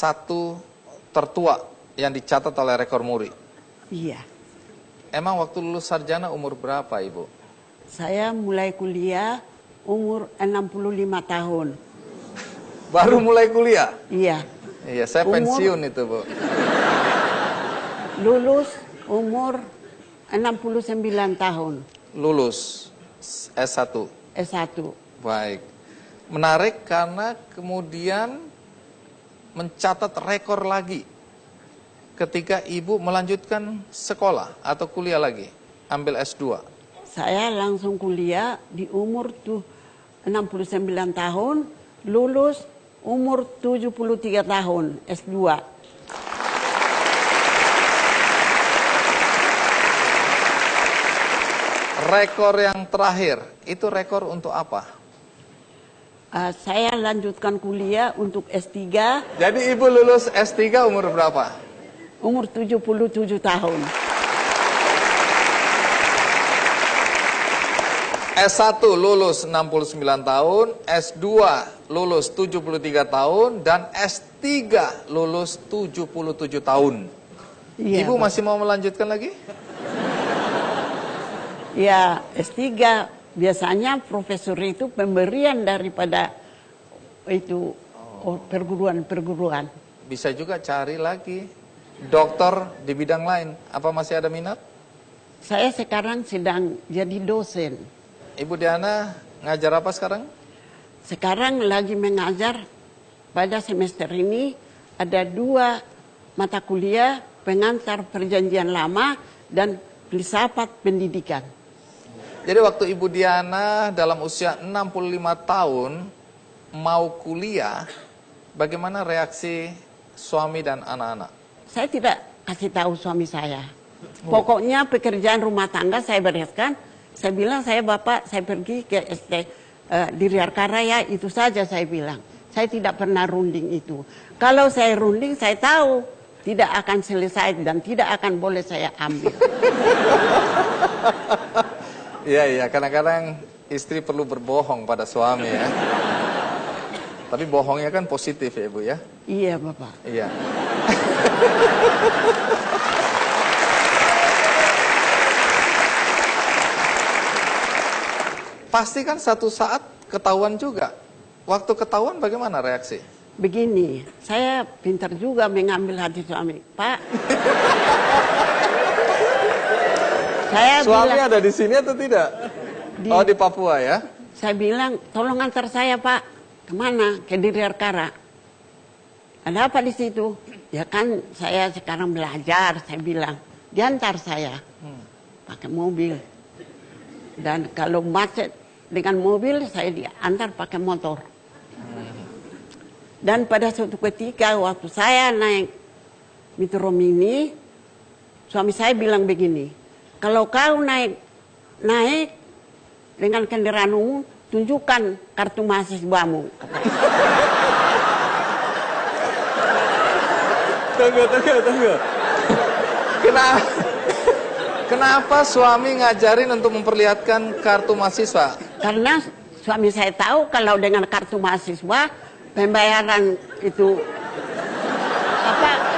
satu tertua yang dicatat oleh rekor muri. Iya. Emang waktu lulus sarjana umur berapa, Ibu? Saya mulai kuliah umur 65 tahun. Baru mulai kuliah? Iya. Iya, saya pensiun itu, Bu. Lulus umur 69 tahun. Lulus S1. S1. Baik. Menarik karena kemudian mencatat rekor lagi ketika Ibu melanjutkan sekolah atau kuliah lagi, ambil S2. Saya langsung kuliah di umur 69 tahun, lulus umur 73 tahun, S2. Rekor yang terakhir, itu rekor untuk apa? Saya lanjutkan kuliah untuk S3. Jadi Ibu lulus S3 umur berapa? Umur 77 tahun. S1 lulus 69 tahun, S2 lulus 73 tahun, dan S3 lulus 77 tahun. Iya, Ibu masih mau melanjutkan lagi? Ya, S3 biasanya profesor itu pemberian daripada itu perguruan-perguruan. Bisa juga cari lagi dokter di bidang lain. Apa masih ada minat? Saya sekarang sedang jadi dosen. Ibu Diana ngajar apa sekarang? Sekarang lagi mengajar pada semester ini ada 2 mata kuliah, pengantar perjanjian lama dan filsafat pendidikan. Jadi waktu Ibu Diana dalam usia 65 tahun mau kuliah, bagaimana reaksi suami dan anak-anak? Saya tidak kasih tahu suami saya. Pokoknya pekerjaan rumah tangga saya bereskan. Saya bilang, Bapak, saya pergi ke ST di Riarkaraya, itu saja saya bilang. Saya tidak pernah runding itu. Kalau saya runding, saya tahu tidak akan selesai dan tidak akan boleh saya ambil. Iya, kadang-kadang istri perlu berbohong pada suami ya. Tapi bohongnya kan positif ya Ibu ya? Iya Bapak. Iya. Pasti kan satu saat ketahuan juga. Waktu ketahuan bagaimana reaksi? Begini, saya pintar juga mengambil hati suami. Pak, saya Suami bilang, ada di sini atau tidak? Di Papua ya? Saya bilang, tolong antar saya Pak. Kemana? Ke Riarkara. Ada apa di situ? Ya kan saya sekarang belajar, saya bilang. Diantar saya. Pakai mobil. Dan kalau macet dengan mobil, saya diantar pakai motor. Dan pada suatu ketika waktu saya naik Metro Mini, suami saya bilang begini, kalau kau naik dengan kendaraan umum, tunjukkan kartu mahasiswamu. Tunggu. Kenapa suami ngajarin untuk memperlihatkan kartu mahasiswa? Karena suami saya tahu kalau dengan kartu mahasiswa pembayaran itu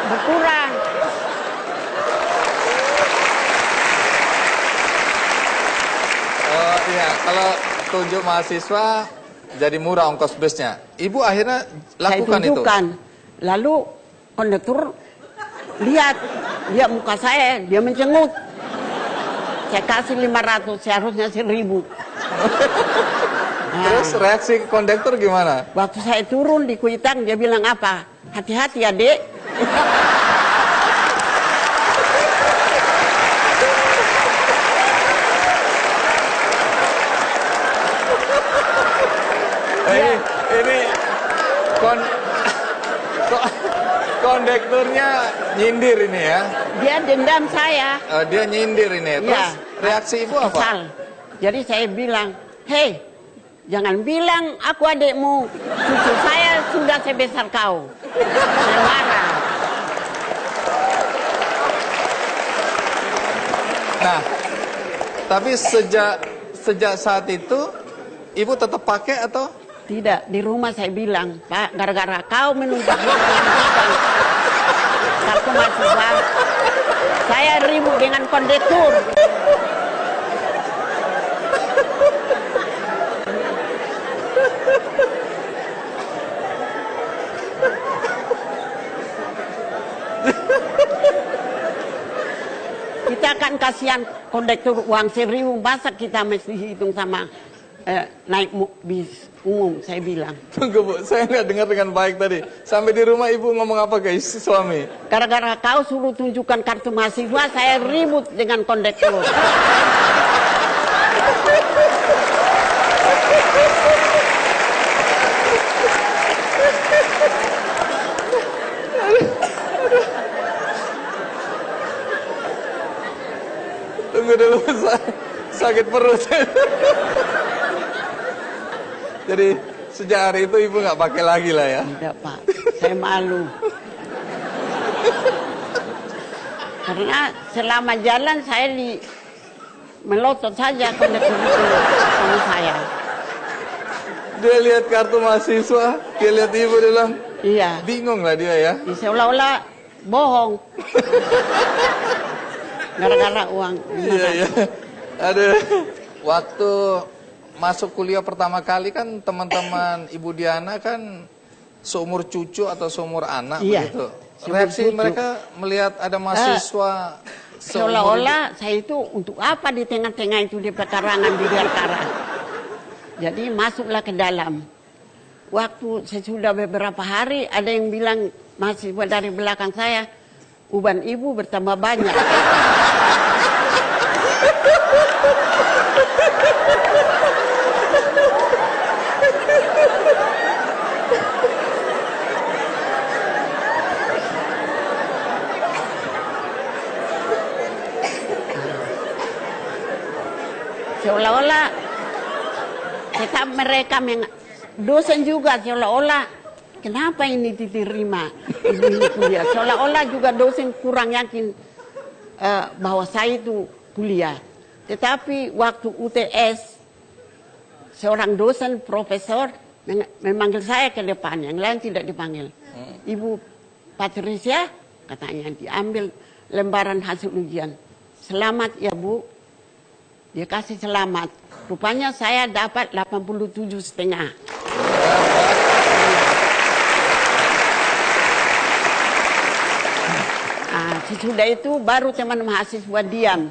berkurang. Oh iya, kalau tunjuk mahasiswa jadi murah ongkos busnya. Ibu akhirnya lakukan saya tunjukkan. Lalu kondektur lihat muka saya, dia mencengut. Saya kasih 500, seharusnya 1.000. Terus reaksi kondektur gimana? Waktu saya turun di Kuitang, dia bilang apa? Hati-hati ya, Dek. Ini kondekturnya nyindir ini ya? Dia dendam saya. Dia nyindir ini. Terus Ya. reaksi ibu apa? Kesal. Jadi saya bilang, hei, jangan bilang aku adikmu. Cucu saya sudah sebesar kau. Saya marah. Nah, tapi sejak saat itu ibu tetap pakai atau? Tidak, di rumah saya bilang, Pak, gara-gara kau menumpang mahasiswa, saya ribut dengan kondektur. Kita akan kasihan kondektur uang 1.000, masa kita mesti hitung sama naik bis umum, saya bilang. Tunggu Bu, saya nggak dengar dengan baik tadi. Sampai di rumah Ibu ngomong apa ke suami? Gara-gara kau suruh tunjukkan kartu mahasiswa, saya ribut dengan kondektur. Tunggu dulu, sakit perut. Jadi sejak hari itu Ibu nggak pakai lagi lah ya? Tidak Pak, saya malu. Karena selama jalan saya melotot saja kondektur itu sama saya. Dia lihat kartu mahasiswa, dia lihat Ibu, dia bilang, Iya, bingung lah dia ya. seolah-olah bohong. Gara-gara uang. Iya, iya. Ada waktu masuk kuliah pertama kali kan teman-teman Ibu Diana kan seumur cucu atau seumur anak Iya, begitu. seumur Reaksi cucu. mereka melihat ada mahasiswa Seolah-olah saya itu untuk apa di tengah-tengah itu di pekarangan di Biarkara. Jadi masuklah ke dalam. Waktu sesudah beberapa hari ada yang bilang mahasiswa dari belakang saya, uban ibu bertambah banyak. Seolah-olah tetap mereka dosen juga, seolah-olah kenapa ini diterima ibu kuliah, seolah-olah juga dosen kurang yakin bahwa saya itu kuliah. Tetapi waktu UTS seorang dosen profesor memanggil saya ke depan, yang lain tidak dipanggil. Ibu Patricia, katanya, diambil lembaran hasil ujian. Selamat ya Bu. Dia kasih selamat. Rupanya saya dapat 87,5. Sesudah itu baru teman mahasiswa diam.